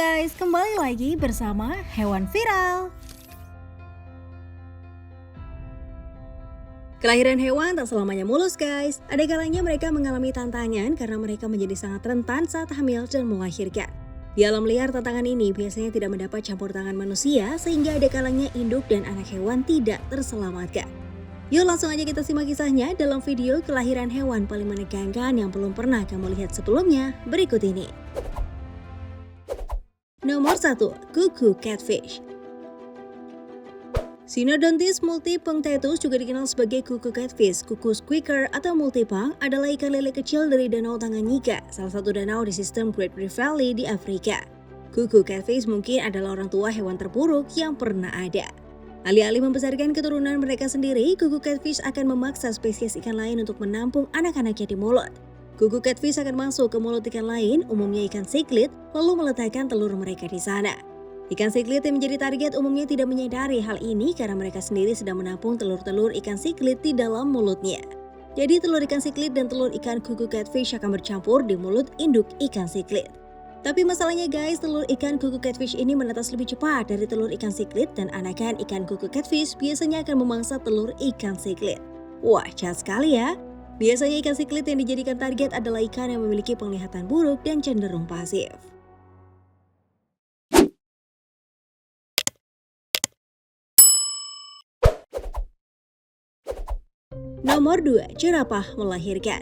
guys, kembali lagi bersama Hewan Viral. Kelahiran hewan tak selamanya mulus guys. Ada kalanya mereka mengalami tantangan karena mereka menjadi sangat rentan saat hamil dan melahirkan. Di alam liar tantangan ini biasanya tidak mendapat campur tangan manusia sehingga ada kalanya induk dan anak hewan tidak terselamatkan. Yuk langsung aja kita simak kisahnya dalam video kelahiran hewan paling menegangkan yang belum pernah kamu lihat sebelumnya berikut ini. Nomor 1. Kuku Catfish. Synodontis multipunctatus juga dikenal sebagai kuku catfish. Kuku squeaker atau multipunk adalah ikan lele kecil dari Danau Tanganyika, salah satu danau di sistem Great Rift Valley di Afrika. Kuku catfish mungkin adalah orang tua hewan terburuk yang pernah ada. Alih-alih membesarkan keturunan mereka sendiri, kuku catfish akan memaksa spesies ikan lain untuk menampung anak-anaknya di mulut. Kuku catfish akan masuk ke mulut ikan lain, umumnya ikan cichlid, lalu meletakkan telur mereka di sana. Ikan cichlid yang menjadi target umumnya tidak menyadari hal ini karena mereka sendiri sedang menampung telur-telur ikan cichlid di dalam mulutnya. Jadi telur ikan cichlid dan telur ikan kuku catfish akan bercampur di mulut induk ikan cichlid. Tapi masalahnya guys, telur ikan kuku catfish ini menetas lebih cepat dari telur ikan cichlid dan anakan ikan kuku catfish biasanya akan memangsa telur ikan cichlid. Wah, jahat sekali ya. Biasanya ikan cichlid yang dijadikan target adalah ikan yang memiliki penglihatan buruk dan cenderung pasif. Nomor 2. Jerapah melahirkan.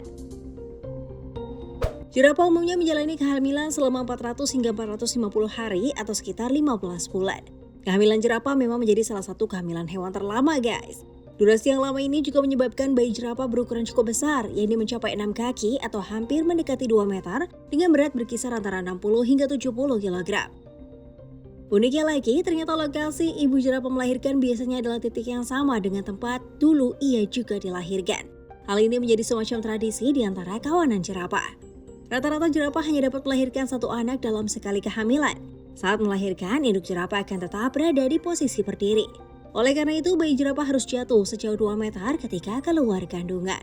Jerapah umumnya menjalani kehamilan selama 400 hingga 450 hari atau sekitar 15 bulan. Kehamilan jerapah memang menjadi salah satu kehamilan hewan terlama guys. Durasi yang lama ini juga menyebabkan bayi jerapah berukuran cukup besar, yaitu mencapai 6 kaki atau hampir mendekati 2 meter dengan berat berkisar antara 60 hingga 70 kg. Uniknya lagi, ternyata lokasi ibu jerapah melahirkan biasanya adalah titik yang sama dengan tempat dulu ia juga dilahirkan. Hal ini menjadi semacam tradisi di antara kawanan jerapah. Rata-rata jerapah hanya dapat melahirkan satu anak dalam sekali kehamilan. Saat melahirkan, induk jerapah akan tetap berada di posisi berdiri. Oleh karena itu, bayi jerapah harus jatuh sejauh 2 meter ketika keluar kandungan.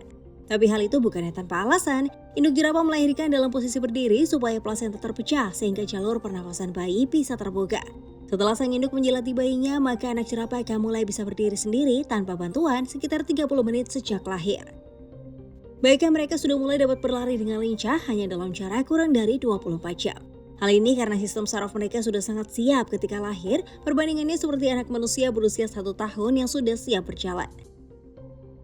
Tapi hal itu bukannya tanpa alasan, induk jerapah melahirkan dalam posisi berdiri supaya plasenta terpecah sehingga jalur pernafasan bayi bisa terbuka. Setelah sang induk menjilati bayinya, maka anak jerapah akan mulai bisa berdiri sendiri tanpa bantuan sekitar 30 menit sejak lahir. Bahkan mereka sudah mulai dapat berlari dengan lincah hanya dalam jarak kurang dari 24 jam. Hal ini karena sistem saraf mereka sudah sangat siap ketika lahir, perbandingannya seperti anak manusia berusia 1 tahun yang sudah siap berjalan.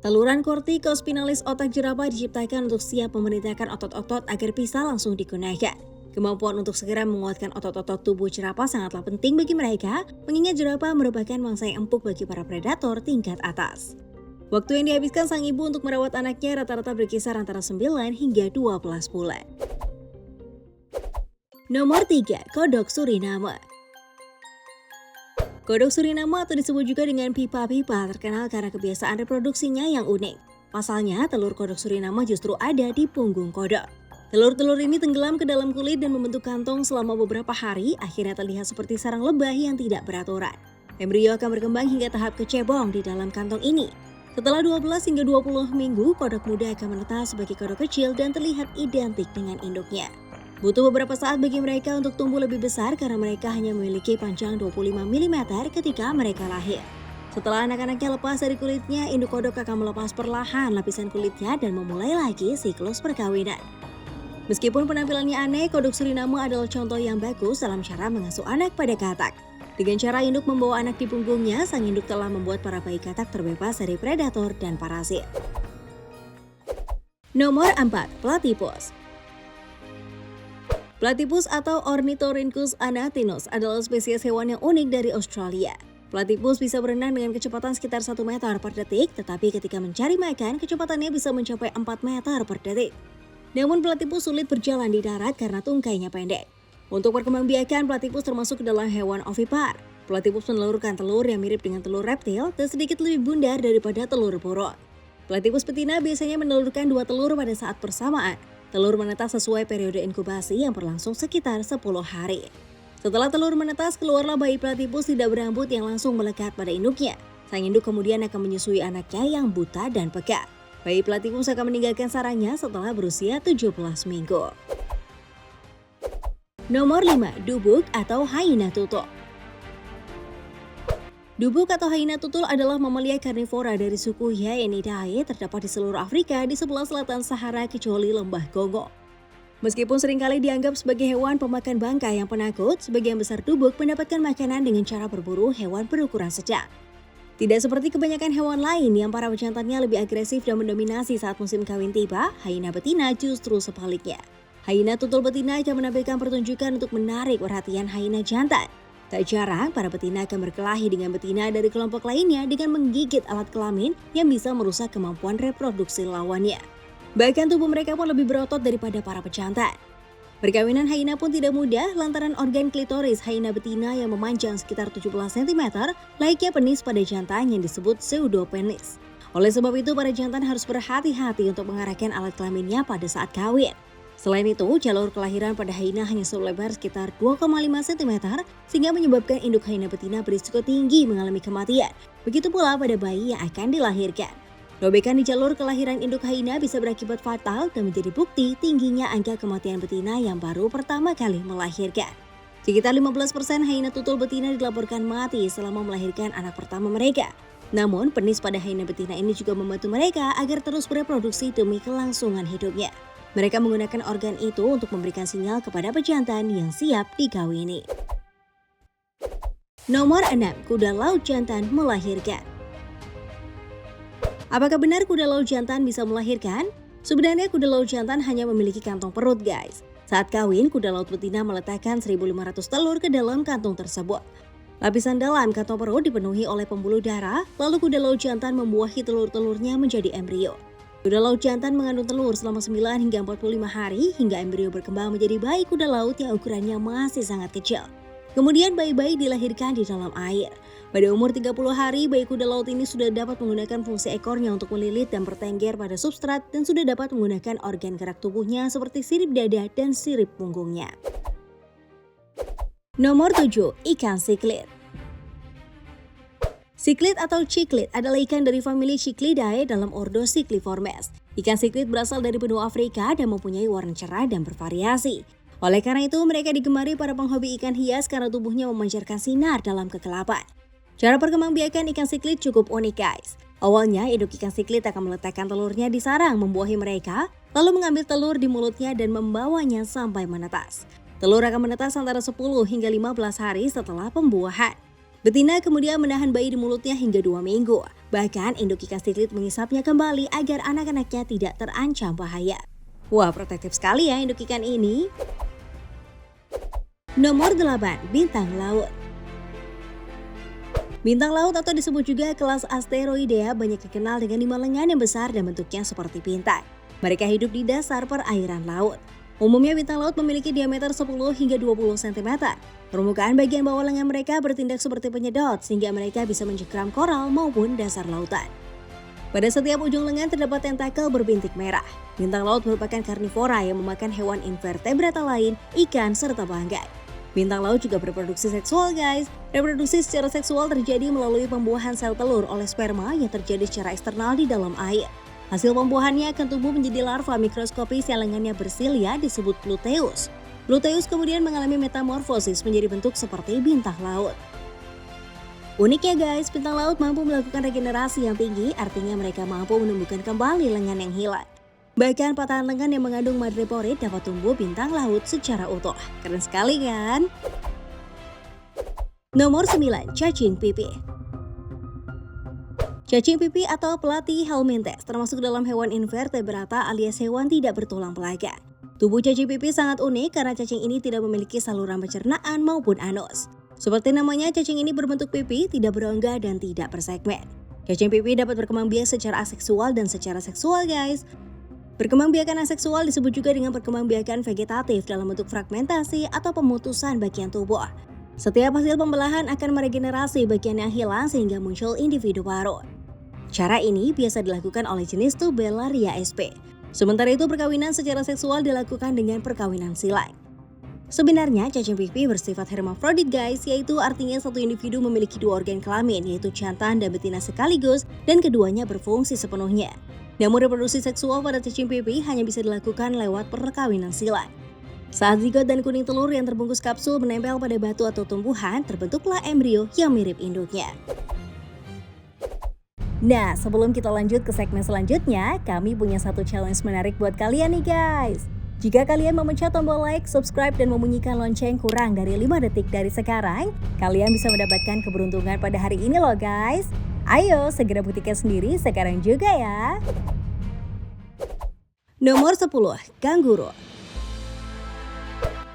Saluran kortikospinalis otak jerapah diciptakan untuk siap memerintahkan otot-otot agar bisa langsung digunakan. Kemampuan untuk segera menguatkan otot-otot tubuh jerapah sangatlah penting bagi mereka, mengingat jerapah merupakan mangsa yang empuk bagi para predator tingkat atas. Waktu yang dihabiskan sang ibu untuk merawat anaknya rata-rata berkisar antara 9 hingga 12 bulan. Nomor 3. Kodok Suriname. Kodok Suriname atau disebut juga dengan pipa-pipa terkenal karena kebiasaan reproduksinya yang unik. Pasalnya, telur kodok Suriname justru ada di punggung kodok. Telur-telur ini tenggelam ke dalam kulit dan membentuk kantong selama beberapa hari, akhirnya terlihat seperti sarang lebah yang tidak beraturan. Embrio akan berkembang hingga tahap kecebong di dalam kantong ini. Setelah 12 hingga 20 minggu, kodok muda akan menetas sebagai kodok kecil dan terlihat identik dengan induknya. Butuh beberapa saat bagi mereka untuk tumbuh lebih besar karena mereka hanya memiliki panjang 25 mm ketika mereka lahir. Setelah anak-anaknya lepas dari kulitnya, induk kodok akan melepas perlahan lapisan kulitnya dan memulai lagi siklus perkawinan. Meskipun penampilannya aneh, kodok Suriname adalah contoh yang bagus dalam cara mengasuh anak pada katak. Dengan cara induk membawa anak di punggungnya, sang induk telah membuat para bayi katak terbebas dari predator dan parasit. Nomor 4. Platypus. Platypus atau Ornithorhynchus anatinus adalah spesies hewan yang unik dari Australia. Platypus bisa berenang dengan kecepatan sekitar 1 meter per detik, tetapi ketika mencari makan, kecepatannya bisa mencapai 4 meter per detik. Namun platypus sulit berjalan di darat karena tungkainya pendek. Untuk perkembangbiakan, platypus termasuk ke dalam hewan ovipar. Platypus menelurkan telur yang mirip dengan telur reptil dan sedikit lebih bundar daripada telur burung. Platypus betina biasanya menelurkan 2 telur pada saat bersamaan. Telur menetas sesuai periode inkubasi yang berlangsung sekitar 10 hari. Setelah telur menetas, keluarlah bayi platypus tidak berambut yang langsung melekat pada induknya. Sang induk kemudian akan menyusui anaknya yang buta dan peka. Bayi platypus akan meninggalkan sarangnya setelah berusia 17 minggu. Nomor 5, dubuk atau hyena tutul. Dubuk atau hyena tutul adalah mamalia karnivora dari suku Hyaenidae, terdapat di seluruh Afrika di sebelah selatan Sahara kecuali Lembah Kongo. Meskipun seringkali dianggap sebagai hewan pemakan bangkai yang penakut, sebagian besar dubuk mendapatkan makanan dengan cara berburu hewan berukuran sedang. Tidak seperti kebanyakan hewan lain yang para pejantannya lebih agresif dan mendominasi saat musim kawin tiba, hyena betina justru sebaliknya. Hyena tutul betina akan menampilkan pertunjukan untuk menarik perhatian hyena jantan. Tak jarang, para betina akan berkelahi dengan betina dari kelompok lainnya dengan menggigit alat kelamin yang bisa merusak kemampuan reproduksi lawannya. Bahkan tubuh mereka pun lebih berotot daripada para pejantan. Perkawinan hyena pun tidak mudah lantaran organ klitoris hyena betina yang memanjang sekitar 17 cm layaknya penis pada jantan yang disebut pseudopenis. Oleh sebab itu, para jantan harus berhati-hati untuk mengarahkan alat kelaminnya pada saat kawin. Selain itu, jalur kelahiran pada hyena hanya selebar sekitar 2,5 cm sehingga menyebabkan induk hyena betina berisiko tinggi mengalami kematian. Begitu pula pada bayi yang akan dilahirkan. Robekan di jalur kelahiran induk hyena bisa berakibat fatal dan menjadi bukti tingginya angka kematian betina yang baru pertama kali melahirkan. Sekitar 15% hyena tutul betina dilaporkan mati selama melahirkan anak pertama mereka. Namun, penis pada hyena betina ini juga membantu mereka agar terus bereproduksi demi kelangsungan hidupnya. Mereka menggunakan organ itu untuk memberikan sinyal kepada pejantan yang siap dikawini. Nomor 6, kuda laut jantan melahirkan. Apakah benar kuda laut jantan bisa melahirkan? Sebenarnya kuda laut jantan hanya memiliki kantong perut, guys. Saat kawin, kuda laut betina meletakkan 1.500 telur ke dalam kantong tersebut. Lapisan dalam kantong perut dipenuhi oleh pembuluh darah, lalu kuda laut jantan membuahi telur-telurnya menjadi embrio. Kuda laut jantan mengandung telur selama 9 hingga 45 hari hingga embrio berkembang menjadi bayi kuda laut yang ukurannya masih sangat kecil. Kemudian bayi-bayi dilahirkan di dalam air. Pada umur 30 hari, bayi kuda laut ini sudah dapat menggunakan fungsi ekornya untuk melilit dan bertengger pada substrat dan sudah dapat menggunakan organ gerak tubuhnya seperti sirip dada dan sirip punggungnya. Nomor 7, ikan siklit. Siklit atau cichlid adalah ikan dari famili Cichlidae dalam ordo Cichliformes. Ikan siklit berasal dari benua Afrika dan mempunyai warna cerah dan bervariasi. Oleh karena itu, mereka digemari para penghobi ikan hias karena tubuhnya memancarkan sinar dalam kegelapan. Cara perkembangbiakan ikan siklit cukup unik, guys. Awalnya, induk ikan siklit akan meletakkan telurnya di sarang membuahi mereka, lalu mengambil telur di mulutnya dan membawanya sampai menetas. Telur akan menetas antara 10 hingga 15 hari setelah pembuahan. Betina kemudian menahan bayi di mulutnya hingga 2 minggu. Bahkan induk ikan siklit mengisapnya kembali agar anak-anaknya tidak terancam bahaya. Wah, protektif sekali ya induk ikan ini. Nomor 8, bintang laut. Bintang laut atau disebut juga kelas Asteroidea banyak dikenal dengan 5 lengan yang besar dan bentuknya seperti bintang. Mereka hidup di dasar perairan laut. Umumnya bintang laut memiliki diameter 10 hingga 20 cm. Permukaan bagian bawah lengan mereka bertindak seperti penyedot sehingga mereka bisa mencengkram koral maupun dasar lautan. Pada setiap ujung lengan terdapat tentakel berbintik merah. Bintang laut merupakan karnivora yang memakan hewan invertebrata lain, ikan, serta bangkai. Bintang laut juga berproduksi seksual, guys. Reproduksi secara seksual terjadi melalui pembuahan sel telur oleh sperma yang terjadi secara eksternal di dalam air. Hasil pembuahannya akan tumbuh menjadi larva mikroskopis yang lengannya bersilia disebut Pluteus. Pluteus kemudian mengalami metamorfosis menjadi bentuk seperti bintang laut. Uniknya guys, bintang laut mampu melakukan regenerasi yang tinggi, artinya mereka mampu menumbuhkan kembali lengan yang hilang. Bahkan patahan lengan yang mengandung madreporid dapat tumbuh bintang laut secara utuh. Keren sekali kan? Nomor 9, cacing pipih. Cacing pipih atau Platy helminthes termasuk dalam hewan invertebrata alias hewan tidak bertulang belakang. Tubuh cacing pipih sangat unik karena cacing ini tidak memiliki saluran pencernaan maupun anus. Seperti namanya, cacing ini berbentuk pipih, tidak berongga dan tidak bersegmen. Cacing pipih dapat berkembang biak secara aseksual dan secara seksual, guys. Perkembangbiakan aseksual disebut juga dengan perkembangbiakan vegetatif dalam bentuk fragmentasi atau pemutusan bagian tubuh. Setiap hasil pembelahan akan meregenerasi bagian yang hilang sehingga muncul individu baru. Cara ini biasa dilakukan oleh jenis Tubellaria sp. Sementara itu, perkawinan secara seksual dilakukan dengan perkawinan silang. Sebenarnya, cacing pipih bersifat hermafrodit guys, yaitu artinya satu individu memiliki 2 organ kelamin, yaitu jantan dan betina sekaligus, dan keduanya berfungsi sepenuhnya. Namun reproduksi seksual pada cacing pipih hanya bisa dilakukan lewat perkawinan silang. Saat zigot dan kuning telur yang terbungkus kapsul menempel pada batu atau tumbuhan, terbentuklah embrio yang mirip induknya. Nah, sebelum kita lanjut ke segmen selanjutnya, kami punya satu challenge menarik buat kalian nih guys. Jika kalian memencet tombol like, subscribe, dan membunyikan lonceng kurang dari 5 detik dari sekarang, kalian bisa mendapatkan keberuntungan pada hari ini loh guys. Ayo, segera buktikan sendiri sekarang juga ya. Nomor 10. Kanguru.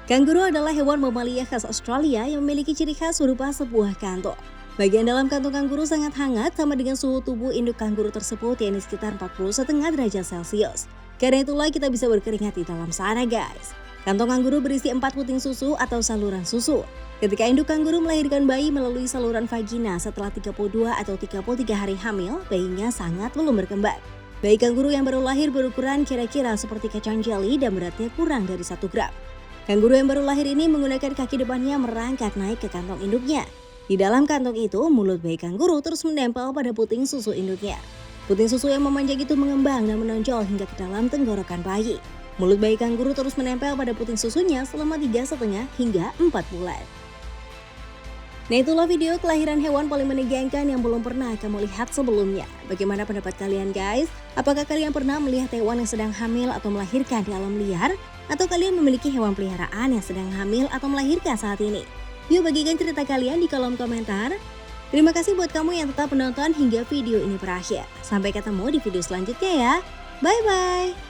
Kanguru adalah hewan mamalia khas Australia yang memiliki ciri khas berupa sebuah kantong. Bagian dalam kantong kanguru sangat hangat sama dengan suhu tubuh induk kanguru tersebut yakni sekitar 40,5 derajat Celcius. Karena itulah kita bisa berkeringat di dalam sana guys. Kantong kanguru berisi 4 puting susu atau saluran susu. Ketika induk kanguru melahirkan bayi melalui saluran vagina setelah 32 atau 33 hari hamil, bayinya sangat belum berkembang. Bayi kanguru yang baru lahir berukuran kira-kira seperti kacang jeli dan beratnya kurang dari 1 gram. Kanguru yang baru lahir ini menggunakan kaki depannya merangkak naik ke kantong induknya. Di dalam kantong itu, mulut bayi kanguru terus menempel pada puting susu induknya. Puting susu yang memanjang itu mengembang dan menonjol hingga ke dalam tenggorokan bayi. Mulut bayi kanguru terus menempel pada puting susunya selama 3,5 hingga 4 bulan. Nah, itulah video kelahiran hewan paling menegangkan yang belum pernah kamu lihat sebelumnya. Bagaimana pendapat kalian guys? Apakah kalian pernah melihat hewan yang sedang hamil atau melahirkan di alam liar? Atau kalian memiliki hewan peliharaan yang sedang hamil atau melahirkan saat ini? Yuk bagikan cerita kalian di kolom komentar. Terima kasih buat kamu yang tetap menonton hingga video ini berakhir. Sampai ketemu di video selanjutnya ya. Bye-bye.